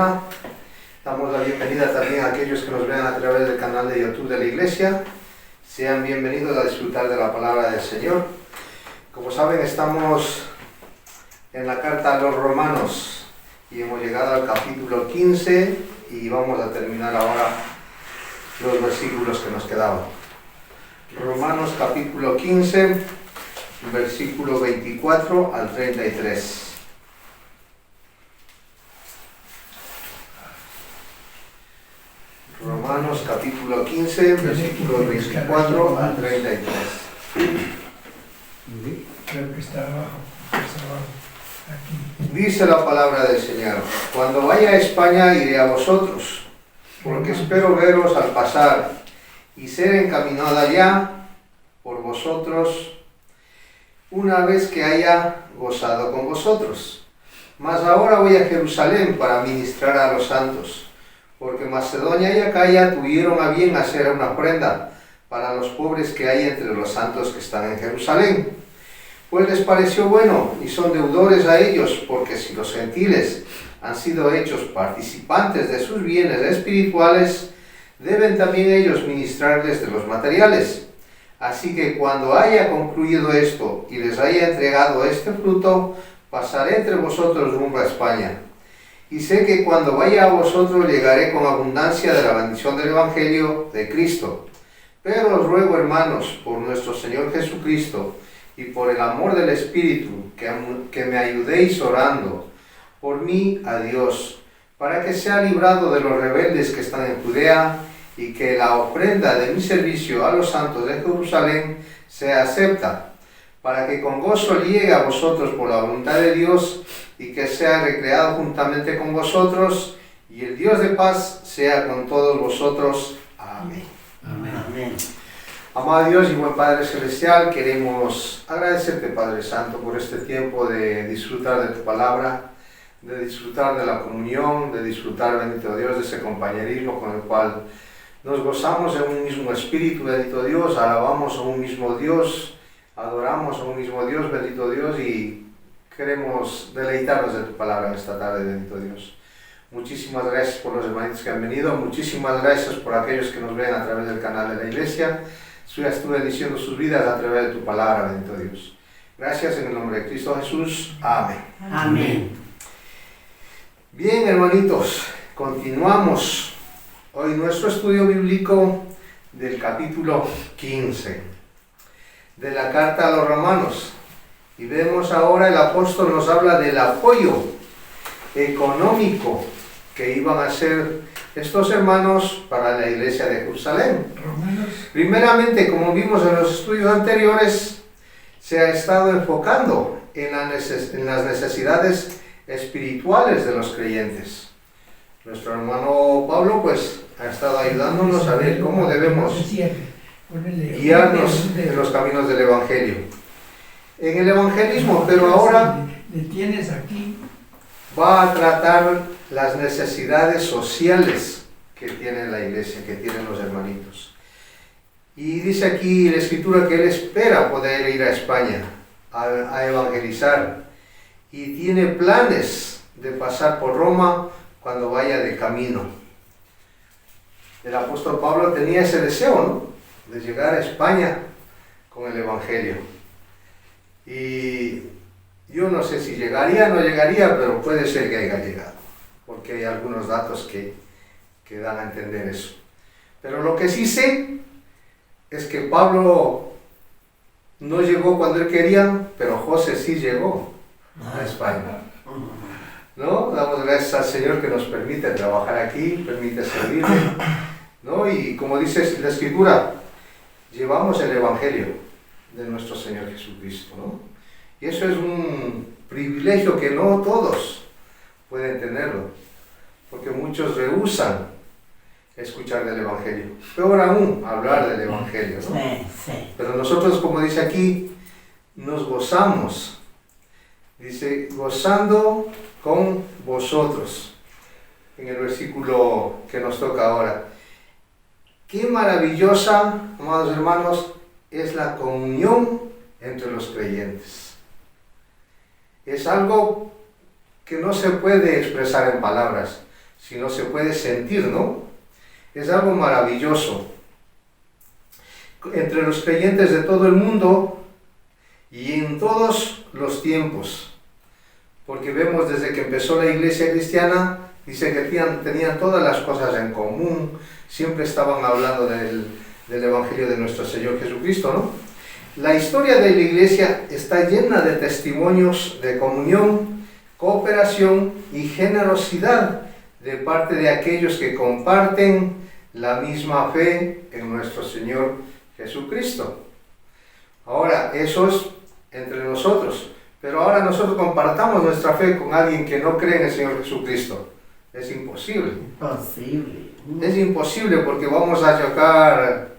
semana. Damos la bienvenida también a aquellos que nos vean a través del canal de YouTube de la Iglesia. Sean bienvenidos a disfrutar de la palabra del Señor. Como saben, estamos en la carta a los Romanos y hemos llegado al capítulo 15 y vamos a terminar ahora los versículos que nos quedaban. Romanos capítulo 15, versículo 24 al 33. Romanos capítulo 15, versículo 24 al 33. Creo que está abajo, aquí. Dice la palabra del Señor: cuando vaya a España iré a vosotros, porque espero veros al pasar y ser encaminado allá por vosotros una vez que haya gozado con vosotros. Mas ahora voy a Jerusalén para ministrar a los santos, porque Macedonia y Acaya tuvieron a bien hacer una ofrenda para los pobres que hay entre los santos que están en Jerusalén. Pues les pareció bueno y son deudores a ellos, porque si los gentiles han sido hechos participantes de sus bienes espirituales, deben también ellos ministrarles de los materiales. Así que cuando haya concluido esto y les haya entregado este fruto, pasaré entre vosotros rumbo a España. Y sé que cuando vaya a vosotros llegaré con abundancia de la bendición del Evangelio de Cristo. Pero os ruego, hermanos, por nuestro Señor Jesucristo y por el amor del Espíritu, que me ayudéis orando por mí a Dios, para que sea librado de los rebeldes que están en Judea, y que la ofrenda de mi servicio a los santos de Jerusalén sea acepta, para que con gozo llegue a vosotros por la voluntad de Dios, y que sea recreado juntamente con vosotros, y el Dios de paz sea con todos vosotros. Amén. Amén. Amén. Amado Dios y buen Padre Celestial, queremos agradecerte, Padre Santo, por este tiempo de disfrutar de tu palabra, de disfrutar de la comunión, de disfrutar, bendito Dios, de ese compañerismo con el cual nos gozamos en un mismo espíritu, bendito Dios, alabamos a un mismo Dios, adoramos a un mismo Dios, bendito Dios, y queremos deleitarnos de tu palabra en esta tarde, bendito Dios. Muchísimas gracias por los hermanitos que han venido, muchísimas gracias por aquellos que nos ven a través del canal de la Iglesia. Seas tú bendiciendo sus vidas a través de tu palabra, bendito Dios. Gracias en el nombre de Cristo Jesús. Amén. Amén. Bien, hermanitos, continuamos hoy nuestro estudio bíblico del capítulo 15 de la carta a los Romanos. Y vemos ahora el apóstol nos habla del apoyo económico que iban a hacer estos hermanos para la iglesia de Jerusalén. Romanos. Primeramente, como vimos en los estudios anteriores, se ha estado enfocando en las necesidades espirituales de los creyentes. Nuestro hermano Pablo pues ha estado ayudándonos a ver cómo debemos guiarnos en los caminos del Evangelio. En el evangelismo, pero ahora le tienes aquí. va a tratar las necesidades sociales que tiene la iglesia, que tienen los hermanitos. Y dice aquí la Escritura que él espera poder ir a España a evangelizar y tiene planes de pasar por Roma cuando vaya de camino. El apóstol Pablo tenía ese deseo, ¿no?, de llegar a España con el Evangelio. Y yo no sé si llegaría o no llegaría, pero puede ser que haya llegado, porque hay algunos datos que dan a entender eso. Pero lo que sí sé es que Pablo no llegó cuando él quería, pero José sí llegó a España, ¿no? Damos gracias al Señor que nos permite trabajar aquí, permite servirle, ¿no? Y como dice la Escritura, llevamos el Evangelio de nuestro Señor Jesucristo, ¿no? Y eso es un privilegio que no todos pueden tenerlo, porque muchos rehúsan escuchar del Evangelio, peor aún hablar del Evangelio, ¿no? Sí. Pero nosotros, como dice aquí, nos gozamos, dice, gozando con vosotros, en el versículo que nos toca ahora. Qué maravillosa, amados hermanos, es la comunión entre los creyentes. Es algo que no se puede expresar en palabras, sino se puede sentir, ¿no? Es algo maravilloso. Entre los creyentes de todo el mundo y en todos los tiempos. Porque vemos desde que empezó la iglesia cristiana, dice que tenían todas las cosas en común, siempre estaban hablando del Evangelio de nuestro Señor Jesucristo, ¿no? La historia de la iglesia está llena de testimonios de comunión, cooperación y generosidad de parte de aquellos que comparten la misma fe en nuestro Señor Jesucristo. Ahora, eso es entre nosotros, pero ahora nosotros compartamos nuestra fe con alguien que no cree en el Señor Jesucristo. Es imposible. Imposible. Es imposible porque vamos a chocar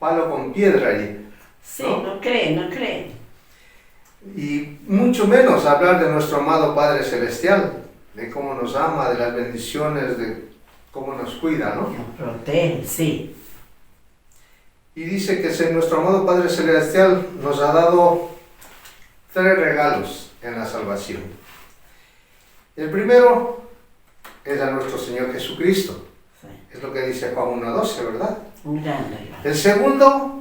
palo con piedra allí. Sí, no creen. Y mucho menos hablar de nuestro amado Padre Celestial, de cómo nos ama, de las bendiciones, de cómo nos cuida, ¿no? Nos protege, sí. Y dice que nuestro amado Padre Celestial nos ha dado 3 regalos en la salvación. El primero es a nuestro Señor Jesucristo. Sí. Es lo que dice Juan 1:12, ¿verdad? Un gran regalo. El segundo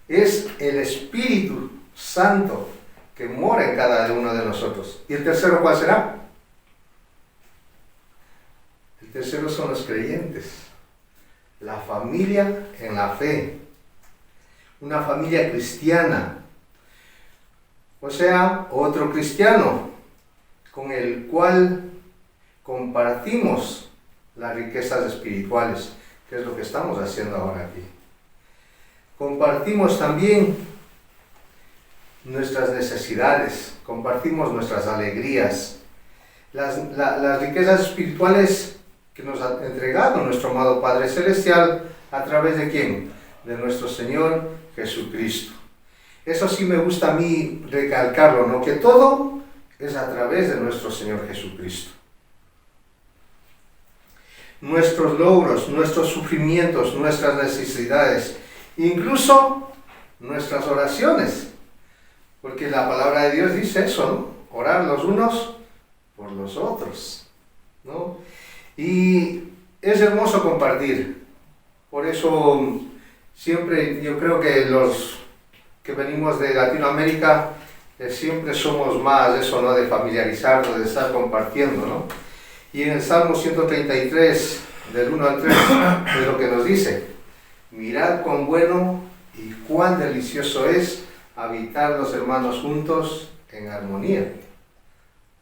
es el Espíritu Santo que mora en cada uno de nosotros. ¿Y el tercero cuál será? El tercero son los creyentes. La familia en la fe. Una familia cristiana. O sea, otro cristiano con el cual compartimos las riquezas espirituales, que es lo que estamos haciendo ahora aquí. Compartimos también nuestras necesidades, compartimos nuestras alegrías, las riquezas espirituales que nos ha entregado nuestro amado Padre Celestial, ¿a través de quién? De nuestro Señor Jesucristo. Eso sí me gusta a mí recalcarlo, ¿no? Que todo es a través de nuestro Señor Jesucristo. Nuestros logros, nuestros sufrimientos, nuestras necesidades, incluso nuestras oraciones, porque la palabra de Dios dice eso, ¿no? Orar los unos por los otros, ¿no? Y es hermoso compartir. Por eso siempre yo creo que los que venimos de Latinoamérica siempre somos más eso, ¿no? De familiarizarnos, de estar compartiendo, ¿no? Y en el Salmo 133, del 1 al 3, es lo que nos dice: mirad cuán bueno y cuán delicioso es habitar los hermanos juntos en armonía,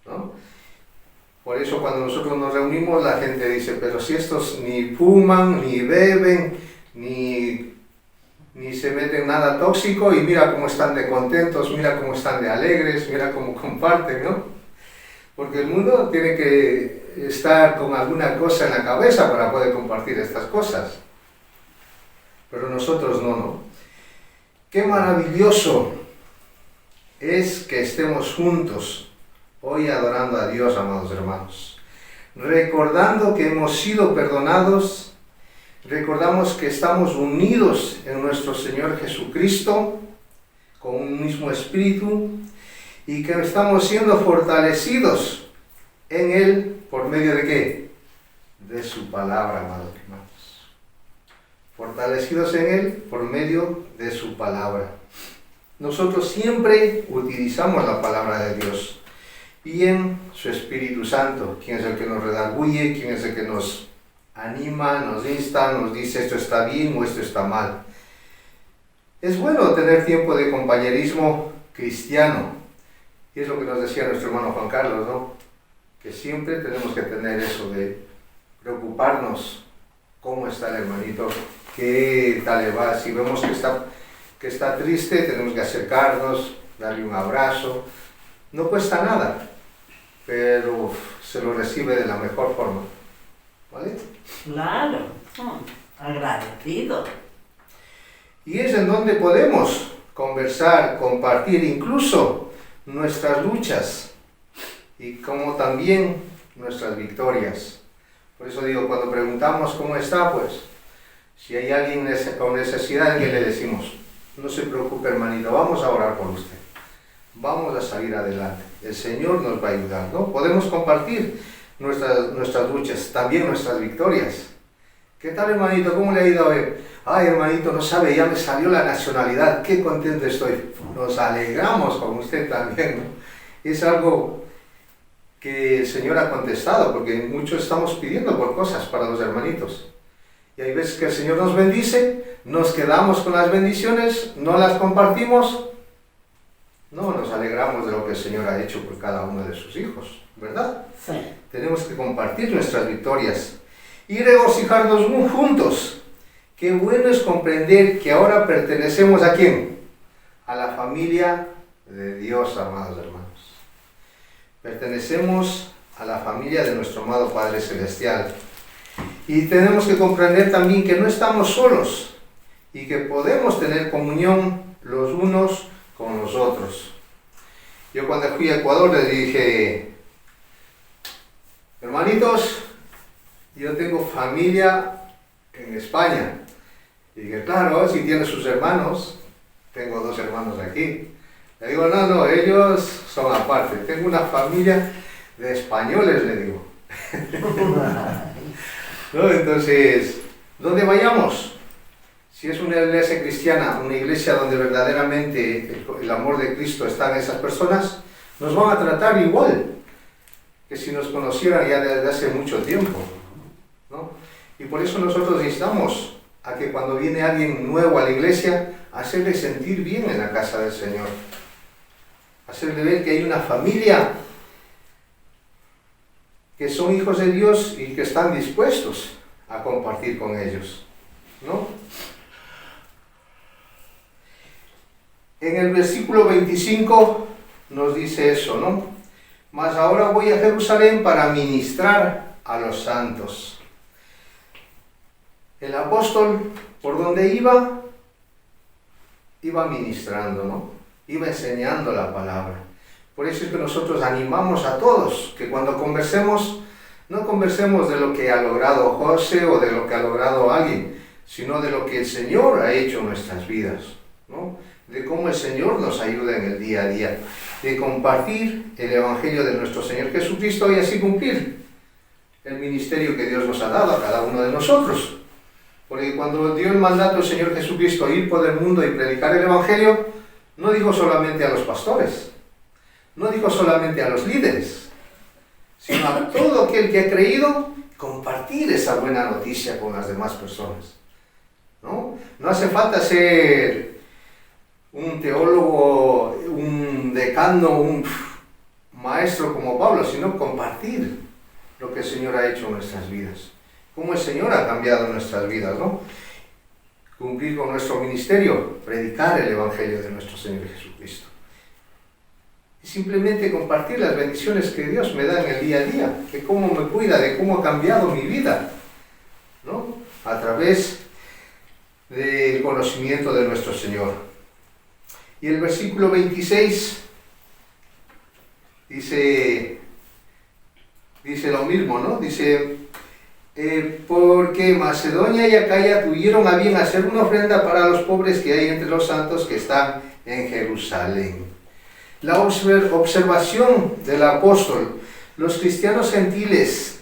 ¿no? Por eso cuando nosotros nos reunimos la gente dice, pero si estos ni fuman, ni beben, ni se meten nada tóxico, y mira cómo están de contentos, mira cómo están de alegres, mira cómo comparten, ¿no? Porque el mundo tiene que estar con alguna cosa en la cabeza para poder compartir estas cosas. Pero nosotros no. Qué maravilloso es que estemos juntos hoy adorando a Dios, amados hermanos. Recordando que hemos sido perdonados, recordamos que estamos unidos en nuestro Señor Jesucristo, con un mismo espíritu, y que estamos siendo fortalecidos en Él, ¿por medio de qué? De su palabra, amados hermanos. Fortalecidos en Él por medio de su palabra. Nosotros siempre utilizamos la palabra de Dios y en su Espíritu Santo, quien es el que nos redarguye, quien es el que nos anima, nos insta, nos dice esto está bien o esto está mal. Es bueno tener tiempo de compañerismo cristiano, y es lo que nos decía nuestro hermano Juan Carlos, ¿no? Que siempre tenemos que tener eso de preocuparnos cómo está el hermanito, qué tal le va. Si vemos que está triste, tenemos que acercarnos, darle un abrazo. No cuesta nada, pero se lo recibe de la mejor forma, ¿vale? Claro, agradecido. Y es en donde podemos conversar, compartir incluso nuestras luchas y como también nuestras victorias. Por eso digo, cuando preguntamos cómo está, pues si hay alguien con necesidad, ¿qué le decimos? No se preocupe, hermanito, vamos a orar por usted. Vamos a salir adelante. El Señor nos va a ayudar, ¿no? Podemos compartir nuestras luchas, también nuestras victorias. ¿Qué tal, hermanito? ¿Cómo le ha ido hoy? Ay, hermanito, no sabe, ya me salió la nacionalidad, qué contento estoy. Nos alegramos con usted también, ¿no? Es algo que el Señor ha contestado, porque muchos estamos pidiendo por cosas para los hermanitos. Y hay veces que el Señor nos bendice, nos quedamos con las bendiciones, no las compartimos, no nos alegramos de lo que el Señor ha hecho por cada uno de sus hijos, ¿verdad? Sí. Tenemos que compartir nuestras victorias y regocijarnos juntos. Qué bueno es comprender que ahora pertenecemos ¿a quién? A la familia de Dios, amados hermanos. Pertenecemos a la familia de nuestro amado Padre Celestial. Y tenemos que comprender también que no estamos solos y que podemos tener comunión los unos con los otros. Yo cuando fui a Ecuador les dije, hermanitos, yo tengo familia en España. Y dije, claro, si tiene sus hermanos, tengo 2 hermanos aquí. Le digo, no, ellos son aparte. Tengo una familia de españoles, le digo. ¿No? Entonces, ¿dónde vayamos? Si es una iglesia cristiana, una iglesia donde verdaderamente el amor de Cristo está en esas personas, nos van a tratar igual que si nos conocieran ya desde hace mucho tiempo, ¿no? Y por eso nosotros instamos a que cuando viene alguien nuevo a la iglesia, hacerle sentir bien en la casa del Señor. Hacerle ver que hay una familia, que son hijos de Dios y que están dispuestos a compartir con ellos, ¿no? En el versículo 25 nos dice eso, ¿no? Mas ahora voy a Jerusalén para ministrar a los santos. El apóstol, por donde iba ministrando, ¿no? Iba enseñando la palabra. Por eso es que nosotros animamos a todos que cuando conversemos, no conversemos de lo que ha logrado José o de lo que ha logrado alguien, sino de lo que el Señor ha hecho en nuestras vidas, ¿no? De cómo el Señor nos ayuda en el día a día, de compartir el Evangelio de nuestro Señor Jesucristo y así cumplir el ministerio que Dios nos ha dado a cada uno de nosotros. Porque cuando dio el mandato el Señor Jesucristo a ir por el mundo y predicar el Evangelio, no dijo solamente a los pastores, no dijo solamente a los líderes, sino a todo aquel que ha creído, compartir esa buena noticia con las demás personas, ¿no? No hace falta ser un teólogo, un decano, un maestro como Pablo, sino compartir lo que el Señor ha hecho en nuestras vidas, cómo el Señor ha cambiado nuestras vidas, ¿no? Cumplir con nuestro ministerio, predicar el Evangelio de nuestro Señor Jesucristo. Y simplemente compartir las bendiciones que Dios me da en el día a día, de cómo me cuida, de cómo ha cambiado mi vida, ¿no? A través del conocimiento de nuestro Señor. Y el versículo 26 dice lo mismo, ¿no? Dice, porque Macedonia y Acaya tuvieron a bien hacer una ofrenda para los pobres que hay entre los santos que están en Jerusalén. La observación del apóstol, los cristianos gentiles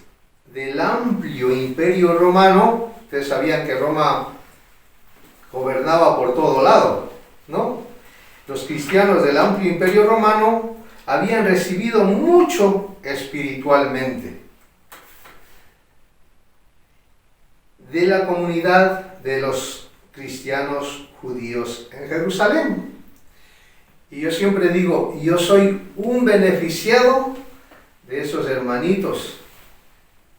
del amplio imperio romano, ustedes sabían que Roma gobernaba por todo lado, ¿no? Los cristianos del amplio imperio romano habían recibido mucho espiritualmente de la comunidad de los cristianos judíos en Jerusalén. Y yo siempre digo, yo soy un beneficiado de esos hermanitos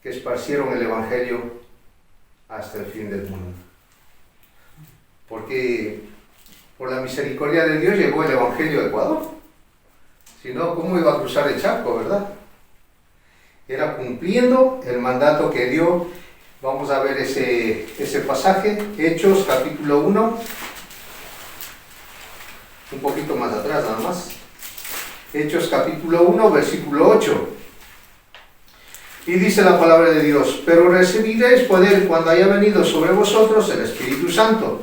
que esparcieron el Evangelio hasta el fin del mundo. Porque por la misericordia de Dios llegó el Evangelio a Ecuador. Si no, ¿cómo iba a cruzar el charco, verdad? Era cumpliendo el mandato que dio. Vamos a ver ese pasaje, Hechos capítulo 1, un poquito más atrás nada más. Hechos capítulo 1, versículo 8. Y dice la palabra de Dios, pero recibiréis poder cuando haya venido sobre vosotros el Espíritu Santo,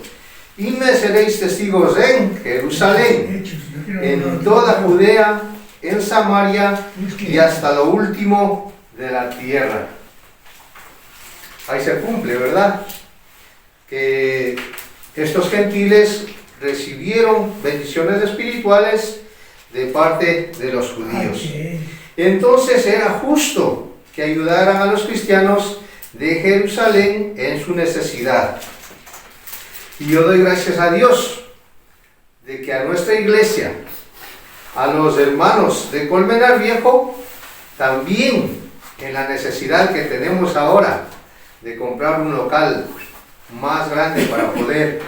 y me seréis testigos en Jerusalén, en toda Judea, en Samaria y hasta lo último de la tierra. Ahí se cumple, ¿verdad? Que estos gentiles recibieron bendiciones espirituales de parte de los judíos. Entonces era justo que ayudaran a los cristianos de Jerusalén en su necesidad. Y yo doy gracias a Dios de que a nuestra iglesia, a los hermanos de Colmenar Viejo, también en la necesidad que tenemos ahora de comprar un local más grande para poder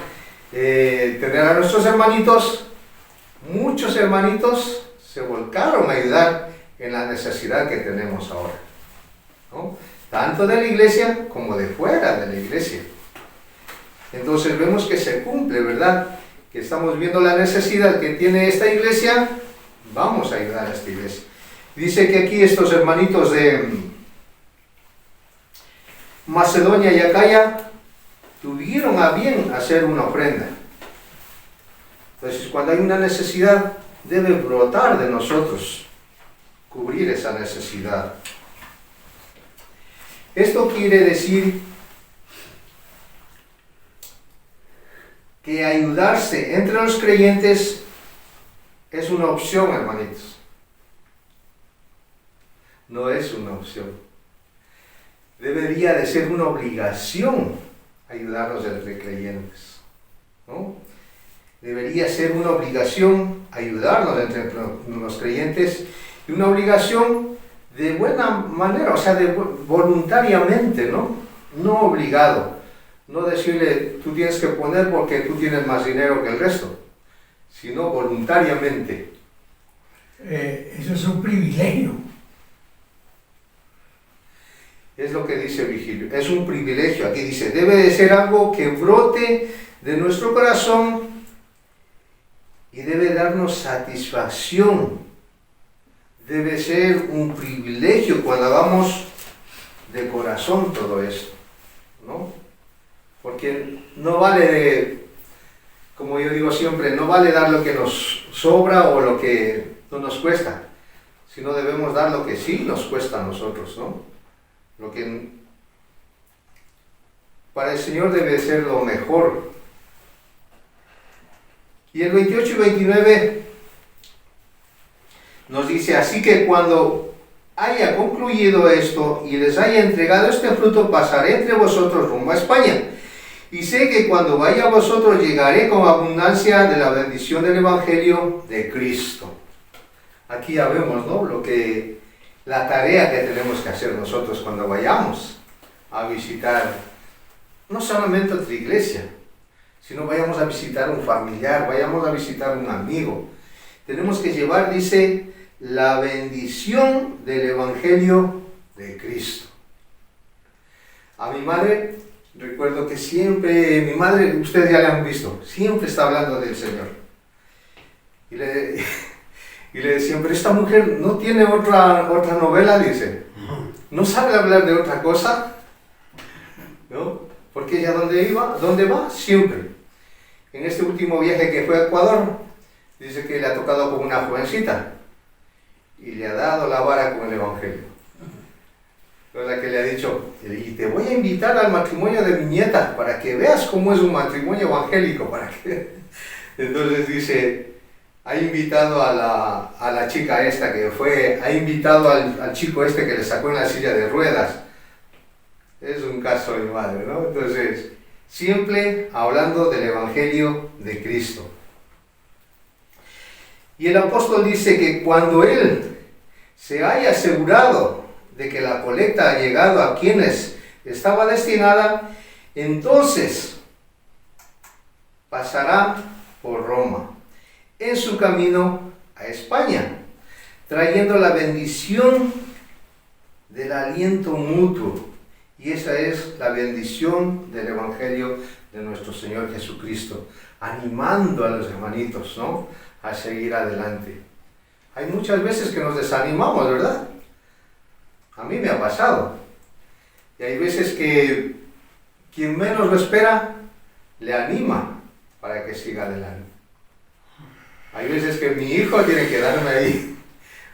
tener a nuestros hermanitos, muchos hermanitos se volcaron a ayudar en la necesidad que tenemos ahora, ¿no? Tanto de la iglesia como de fuera de la iglesia. Entonces vemos que se cumple, ¿verdad? Que estamos viendo la necesidad que tiene esta iglesia, vamos a ayudar a esta iglesia. Dice que aquí estos hermanitos de Macedonia y Acaya tuvieron a bien hacer una ofrenda. Entonces, cuando hay una necesidad, debe brotar de nosotros cubrir esa necesidad. Esto quiere decir que ayudarse entre los creyentes es una opción, hermanitos. No es una opción. Debería de ser una obligación ayudarnos entre creyentes, ¿no? Debería ser una obligación ayudarnos entre los creyentes y una obligación de buena manera, o sea, voluntariamente, ¿no? No obligado. No decirle, tú tienes que poner porque tú tienes más dinero que el resto, sino voluntariamente. Eso es un privilegio. Es lo que dice Virgilio, es un privilegio. Aquí dice, debe de ser algo que brote de nuestro corazón y debe darnos satisfacción. Debe ser un privilegio cuando hagamos de corazón todo esto, ¿no? Porque no vale, como yo digo siempre, no vale dar lo que nos sobra o lo que no nos cuesta, sino debemos dar lo que sí nos cuesta a nosotros, ¿no? Lo que para el Señor debe ser lo mejor. Y el 28 y 29 nos dice, así que cuando haya concluido esto y les haya entregado este fruto, pasaré entre vosotros rumbo a España. Y sé que cuando vaya a vosotros llegaré con abundancia de la bendición del Evangelio de Cristo. Aquí ya vemos, ¿no? La tarea que tenemos que hacer nosotros cuando vayamos a visitar, no solamente otra iglesia, sino vayamos a visitar un familiar, vayamos a visitar un amigo. Tenemos que llevar, dice, la bendición del Evangelio de Cristo. A mi madre, recuerdo que siempre, mi madre, ustedes ya la han visto, siempre está hablando del Señor. Y le decían, pero esta mujer no tiene otra novela, dice. ¿No sabe hablar de otra cosa? ¿No? Porque ella ¿dónde va? Siempre. En este último viaje que fue a Ecuador, dice que le ha tocado con una jovencita y le ha dado la vara con el Evangelio. La que le ha dicho, y te voy a invitar al matrimonio de mi nieta para que veas cómo es un matrimonio evangélico. Entonces dice, ha invitado a la chica esta que fue, ha invitado al chico este que le sacó en la silla de ruedas. Es un caso de mi madre, ¿no? Entonces, siempre hablando del Evangelio de Cristo. Y el apóstol dice que cuando él se haya asegurado de que la colecta ha llegado a quienes estaba destinada, entonces pasará por Roma, en su camino a España, trayendo la bendición del aliento mutuo. Y esa es la bendición del Evangelio de nuestro Señor Jesucristo, animando a los hermanitos, ¿no?, a seguir adelante. Hay muchas veces que nos desanimamos, ¿verdad? A mí me ha pasado. Y hay veces que quien menos lo espera, le anima para que siga adelante. Hay veces que mi hijo tiene que darme ahí,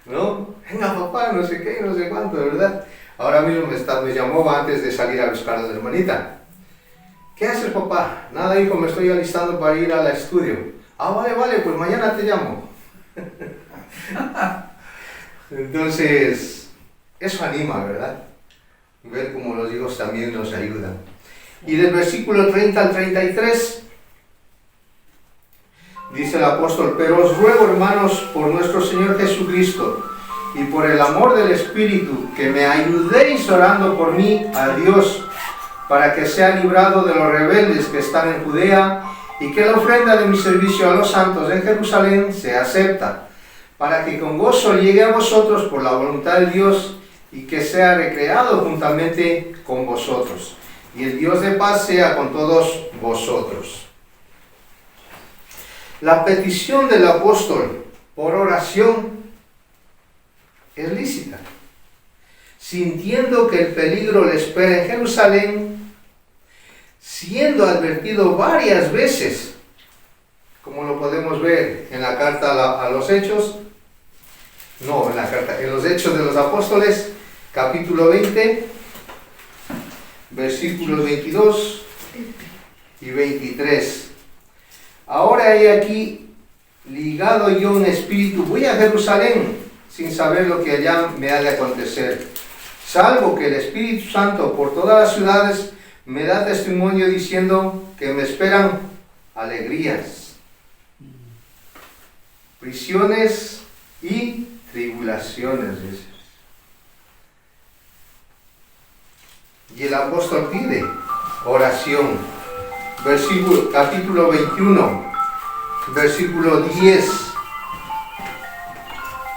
¿no? Venga papá, no sé qué, no sé cuánto, ¿verdad? Ahora mismo me llamó antes de salir a buscar a la hermanita. ¿Qué haces, papá? Nada, hijo, me estoy alistando para ir al estudio. Ah, vale, pues mañana te llamo. Entonces, eso anima, ¿verdad? Ver cómo los hijos también nos ayudan. Y del versículo 30 al 33, dice el apóstol: pero os ruego, hermanos, por nuestro Señor Jesucristo y por el amor del Espíritu, que me ayudéis orando por mí a Dios, para que sea librado de los rebeldes que están en Judea, y que la ofrenda de mi servicio a los santos en Jerusalén sea acepta, para que con gozo llegue a vosotros por la voluntad de Dios, y que sea recreado juntamente con vosotros. Y el Dios de paz sea con todos vosotros. La petición del apóstol por oración es lícita. Sintiendo que el peligro le espera en Jerusalén, siendo advertido varias veces, como lo podemos ver en la carta a los Hechos, en los Hechos de los Apóstoles, capítulo 20, versículos 22 y 23. Ahora he aquí, ligado yo en espíritu, voy a Jerusalén, sin saber lo que allá me ha de acontecer, salvo que el Espíritu Santo por todas las ciudades me da testimonio diciendo que me esperan alegrías, prisiones y tribulaciones, dice. Y el apóstol pide oración. Capítulo 21, versículo 10.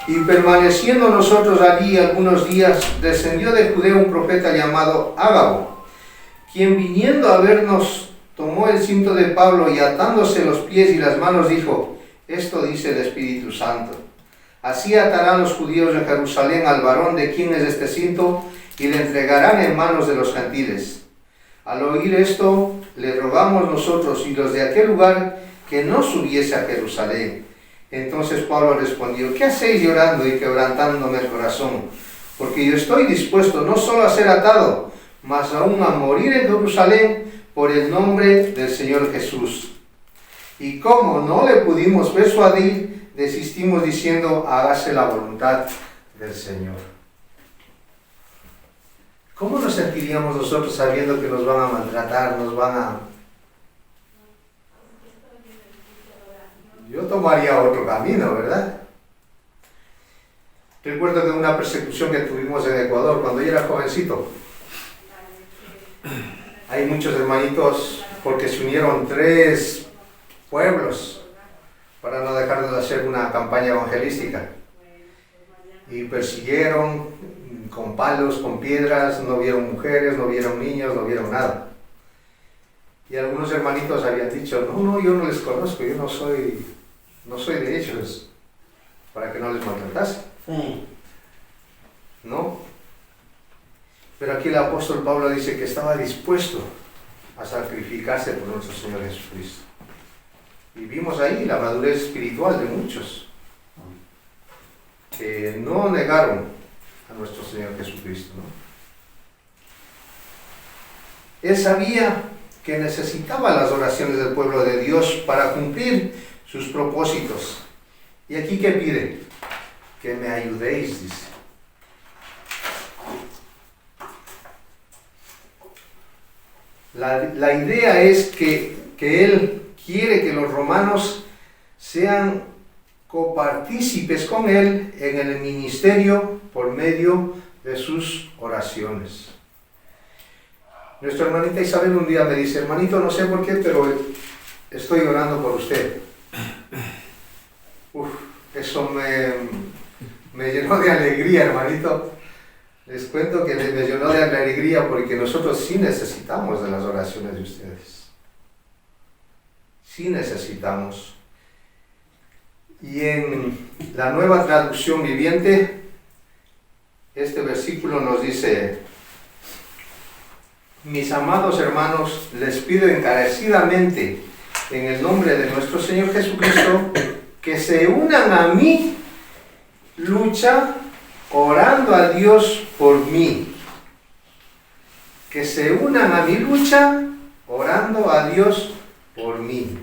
Y permaneciendo nosotros allí algunos días, descendió de Judea un profeta llamado Ágabo, quien viniendo a vernos tomó el cinto de Pablo y atándose los pies y las manos dijo: esto dice el Espíritu Santo, así atarán los judíos en Jerusalén al varón de quien es este cinto y le entregarán en manos de los gentiles. Al oír esto, le rogamos nosotros y los de aquel lugar que no subiese a Jerusalén. Entonces Pablo respondió: ¿qué hacéis llorando y quebrantándome el corazón? Porque yo estoy dispuesto no solo a ser atado, mas aún a morir en Jerusalén por el nombre del Señor Jesús. Y como no le pudimos persuadir, desistimos diciendo: hágase la voluntad del Señor. ¿Cómo nos sentiríamos nosotros sabiendo que nos van a maltratar, Yo tomaría otro camino, ¿verdad? Recuerdo que una persecución que tuvimos en Ecuador cuando yo era jovencito. Hay muchos hermanitos, porque se unieron 3 pueblos para no dejar de hacer una campaña evangelística. Y persiguieron con palos, con piedras, no vieron mujeres, no vieron niños, no vieron nada. Y algunos hermanitos habían dicho: no, yo no les conozco, yo no soy de ellos, para que no les maltratase. Sí. ¿No? Pero aquí el apóstol Pablo dice que estaba dispuesto a sacrificarse por nuestro Señor Jesucristo. Y vimos ahí la madurez espiritual de muchos que no negaron a nuestro Señor Jesucristo, ¿no? Él sabía que necesitaba las oraciones del pueblo de Dios para cumplir sus propósitos. ¿Y aquí qué pide? Que me ayudéis, dice. La idea es que él quiere que los romanos sean copartícipes con él en el ministerio por medio de sus oraciones. Nuestra hermanita Isabel un día me dice: hermanito, no sé por qué, pero estoy orando por usted. Eso me llenó de alegría, hermanito. Les cuento que me llenó de alegría porque nosotros sí necesitamos de las oraciones de ustedes. Sí necesitamos. Y en la Nueva Traducción Viviente, este versículo nos dice: mis amados hermanos, les pido encarecidamente en el nombre de nuestro Señor Jesucristo que se unan a mi lucha orando a Dios por mí. que se unan a mi lucha orando a Dios por mí.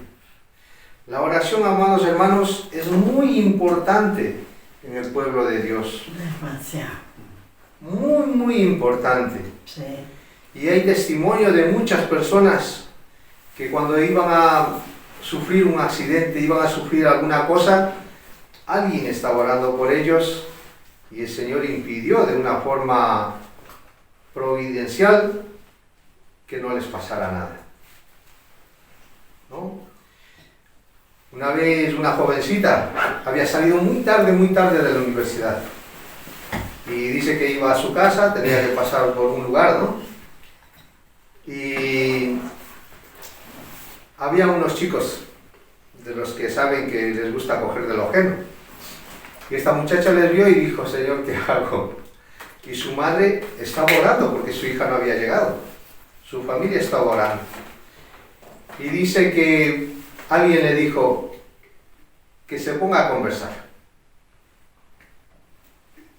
La oración, amados hermanos, es muy importante en el pueblo de Dios. Demasiado. Muy, muy importante. Sí. Y hay testimonio de muchas personas que cuando iban a sufrir un accidente, iban a sufrir alguna cosa, alguien estaba orando por ellos y el Señor impidió de una forma providencial que no les pasara nada, ¿no? Una vez una jovencita había salido muy tarde de la universidad y dice que iba a su casa, tenía que pasar por un lugar, ¿no? Y había unos chicos de los que saben que les gusta coger de lo ajeno. Y esta muchacha les vio y dijo, Señor, ¿qué hago? Y su madre estaba orando porque su hija no había llegado. Su familia estaba orando. Y dice que alguien le dijo que se ponga a conversar,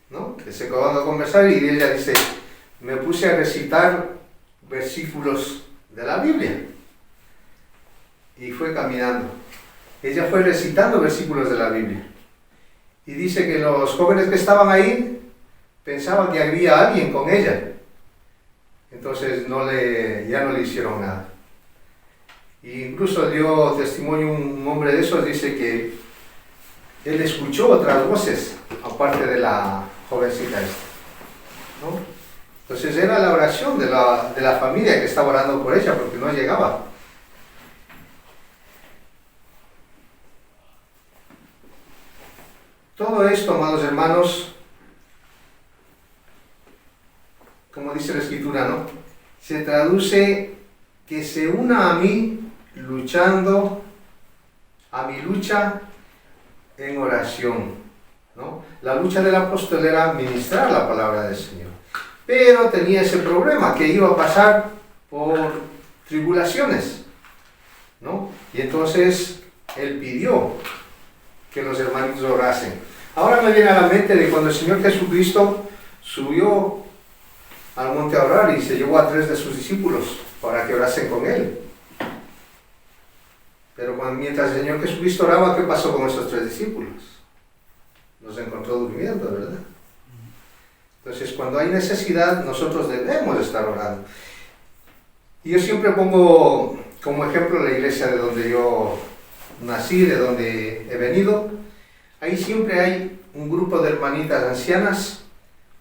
¿no? Que se ponga a conversar y ella dice, me puse a recitar versículos de la Biblia. Y fue caminando. Ella fue recitando versículos de la Biblia. Y dice que los jóvenes que estaban ahí pensaban que había alguien con ella. Entonces ya no le hicieron nada. E incluso dio testimonio un hombre de esos, dice que él escuchó otras voces, aparte de la jovencita esta, ¿no? Entonces era la oración de la familia que estaba orando por ella, porque no llegaba. Todo esto, amados hermanos, como dice la Escritura, ¿no? Se traduce que se una a mí luchando, a mi lucha en oración, ¿no? La lucha del apóstol era ministrar la palabra del Señor, pero tenía ese problema que iba a pasar por tribulaciones, ¿no? Y entonces él pidió que los hermanos orasen. Ahora me viene a la mente de cuando el Señor Jesucristo subió al monte a orar y se llevó a 3 de sus discípulos para que orasen con él. Pero mientras el Señor Jesucristo oraba, ¿qué pasó con esos 3 discípulos? Los encontró durmiendo, ¿verdad? Entonces, cuando hay necesidad, nosotros debemos estar orando. Y yo siempre pongo como ejemplo la iglesia de donde yo nací, de donde he venido. Ahí siempre hay un grupo de hermanitas ancianas,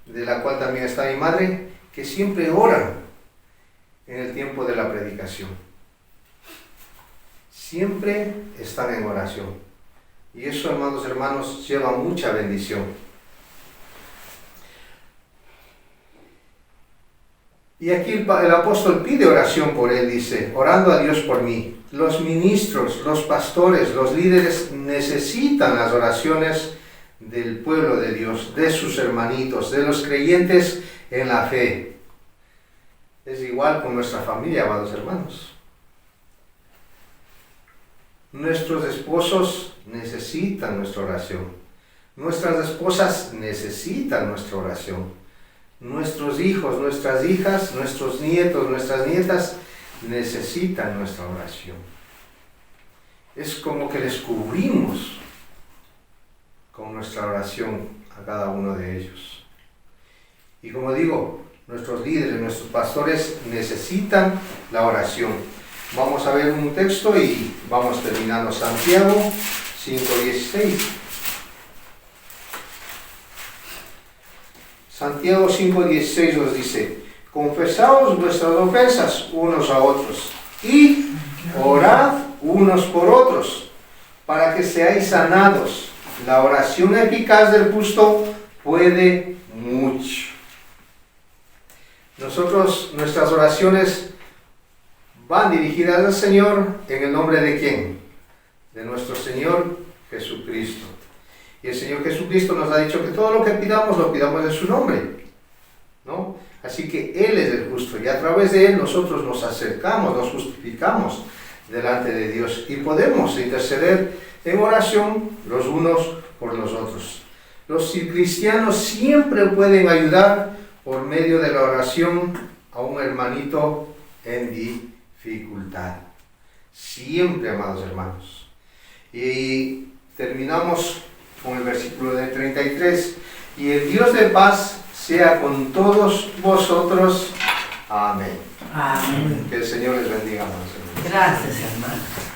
de la cual también está mi madre, que siempre oran en el tiempo de la predicación. Siempre están en oración. Y eso, amados hermanos, lleva mucha bendición. Y aquí el apóstol pide oración por él, dice, orando a Dios por mí. Los ministros, los pastores, los líderes necesitan las oraciones del pueblo de Dios, de sus hermanitos, de los creyentes en la fe. Es igual con nuestra familia, amados hermanos. Nuestros esposos necesitan nuestra oración. Nuestras esposas necesitan nuestra oración. Nuestros hijos, nuestras hijas, nuestros nietos, nuestras nietas necesitan nuestra oración. Es como que les cubrimos con nuestra oración a cada uno de ellos. Y como digo, nuestros líderes, nuestros pastores necesitan la oración. Vamos a ver un texto y vamos terminando. Santiago 5:16. Santiago 5:16 nos dice: confesaos vuestras ofensas unos a otros y orad unos por otros para que seáis sanados. La oración eficaz del justo puede mucho. Nuestras oraciones van dirigidas al Señor en el nombre de ¿quién? De nuestro Señor Jesucristo. Y el Señor Jesucristo nos ha dicho que todo lo que pidamos, lo pidamos en su nombre, ¿no? Así que Él es el justo y a través de Él nosotros nos acercamos, nos justificamos delante de Dios y podemos interceder en oración los unos por los otros. Los cristianos siempre pueden ayudar por medio de la oración a un hermanito en dificultad. Siempre, amados hermanos. Y terminamos con el versículo de 33. Y el Dios de paz sea con todos vosotros. Amén. Amén. Que el Señor les bendiga, amados hermanos. Gracias, hermano.